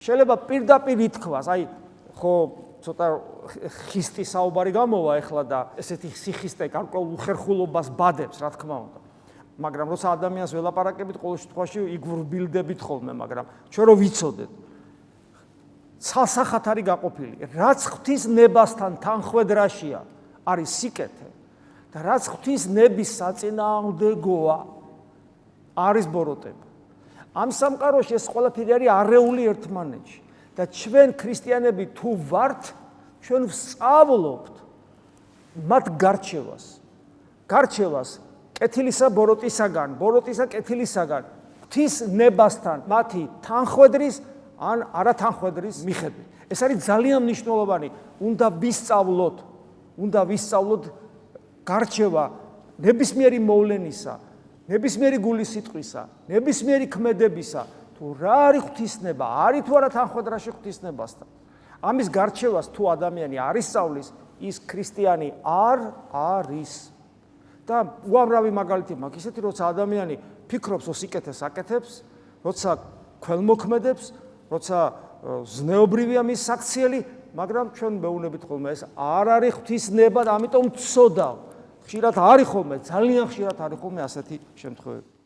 შეიძლება პირდაპირ ითქვას, აი ხო ცოტა ხისტი საუბარი გამოვა ეხლა და ესეთი სიხისტე გარკვეულ უხერხულობას ბადებს, რა თქმა უნდა. მაგრამ როცა ადამიანს ველაპარაკებით, ყოველ შემთხვევაში იგვრბილდებით ხოლმე, მაგრამ ჩვენ რო ვიცოდეთ ცალსახად არის გაყოფილი, რაც ღვთის ნებასთან თანხვედრაშია, არის სიკეთე და რაც ღვთის ნების საწინააღმდეგოა, არის ბოროტება. ამ სამყაროში ეს ყველაფერი არის არეული ერთმანეთში და ჩვენ ქრისტიანები თუ ვართ, ჩვენ ვსწავლობთ მათ გარჩევას კეთილისა ბოროტისაგან, ბოროტისა კეთილისაგან, ღვთის ნებასთან, მათი თანხვედრის ან არათანხვედრის მიხედვით. ეს არის ძალიან მნიშვნელოვანი. უნდა ვისწავლოთ გარჩევა ნებისმიერი მოვლენისა, ნებისმიერი გულის სიტყვისა, ნებისმიერი ქმედებისა, თუ რა არის ღვთისნება, არის თუ არა თანხვედრაში ღვთისნებასთან. ამის გარჩევას თუ ადამიანი არ ისწავლის, ის ქრისტიანი არ არის. და უამრავი მაგალითი მაქვს ისეთი, როცა ადამიანი ფიქრობს, რომ სიკეთეს აკეთებს, როცა ქველმოქმედებს, როცა ზნეობრივია მის საქციელი, მაგრამ ჩვენ მეუბნებით ხოლმე ეს არ არის ღვთისნება და ამიტომ ვცოდავ. ხშირად არის ხოლმე, ძალიან ხშირად არის ხოლმე ასეთი შემთხვევები.